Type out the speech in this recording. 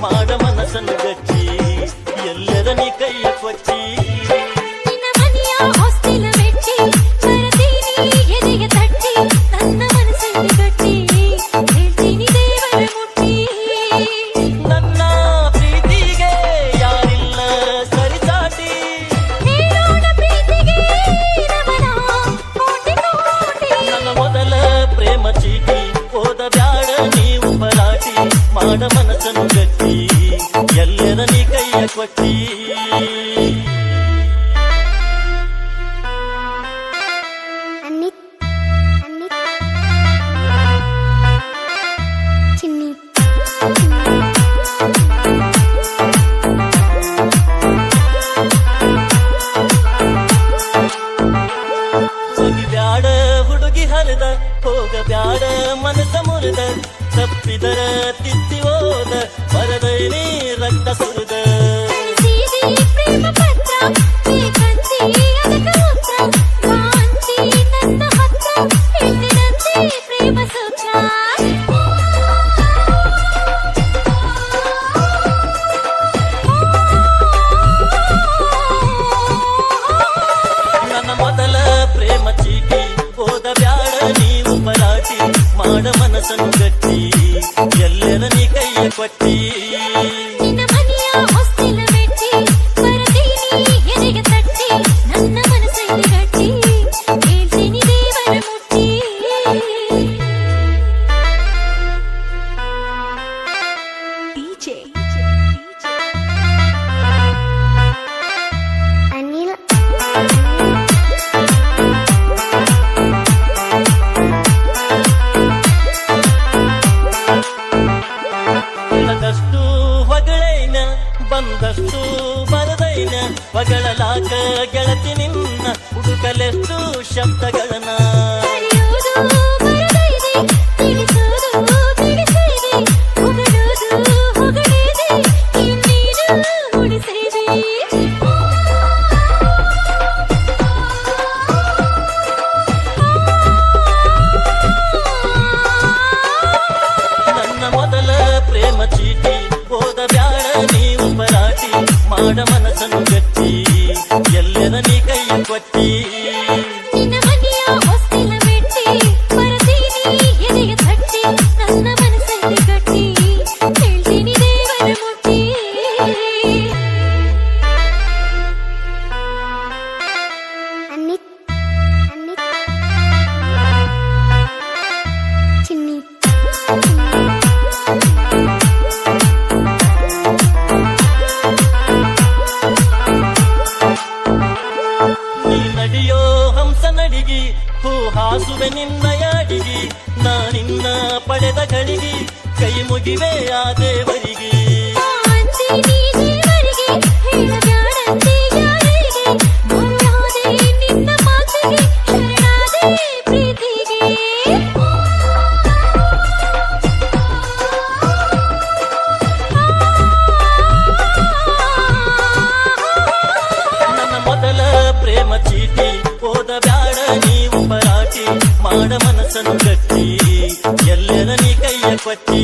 ಮಾಡ ಮನಸ್ಸನ್ನು ಗಚ್ಚಿ ಎಲ್ಲರ ನೀ ಕೈಯ ಕೊಚ್ಚಿ ಮಾಡ ಮನಸ್ಸನ್ನು ಗಟ್ಟಿ ಎಲ್ಲರ ನೀ ಕೈಯ ಕೊಟ್ಟಿ ಬ್ಯಾಡ ಹುಡುಗಿ ಹರಿದ ಹೋಗ ಬ್ಯಾಡ ಮನಸ್ಸ ಮುರಿದ ತಪ್ಪಿದರ ತಿತ್ತಿ ಹೋದ ಬರದೈನಿ ರಕ್ತ ಸುರಿದ ನನ್ನ ಮೊದಲ ಪ್ರೇಮ ಚೀಟಿ ಹೋದ ಬ್ಯಾಡ ನೀವು ಪರಾಟಿ ಮಾಡ ಮನಸ್ಸನ್ನು ಗಟ್ಟಿ ಎಲ್ಲರ ನೀ ಕೈಯ ಕೊಟ್ಟಿ ಇಲ್ಲದಷ್ಟು ಹೊಗಳೈನ ಬಂದಷ್ಟು ಬರದೈನ ಹೊಗಳಲಾಕ ಗೆಳತಿ ನಿನ್ನ ಹುಡುಕಲೆಷ್ಟು ಶಬ್ದಗಳನ್ನ ಚೀಟಿ ಹೋದ ಬ್ಯಾಡ ನೀವು ಪರಾಟಿ ಮಾಡ ಮನಸ್ಸನ್ನು ಗಟ್ಟಿ ಎಲ್ಲರ ನೀ ಕೈಯ ಕೊಟ್ಟಿ ನಡಿಯೋ ಹಂಸ ನಡಿಗಿ ಹೂ ಹಾಸುವೆ ನಿನ್ನ ಯಾಡಿಗಿ ನಾನಿನ್ನ ಪಡೆದ ಗಳಿಗೆ ಕೈ ಮುಗಿವೆ ಆ ದೇವರಿಗೆ ಪ್ರೇಮ ಚೀಟಿ ಹೋದ ಬ್ಯಾಡ ನೀವು ಪರಾಟಿ ಮಾಡ ಮನಸ್ಸನ್ನು ಗಟ್ಟಿ ಎಲ್ಲರ ನೀ ಕೈಯ ಕೊಟ್ಟಿ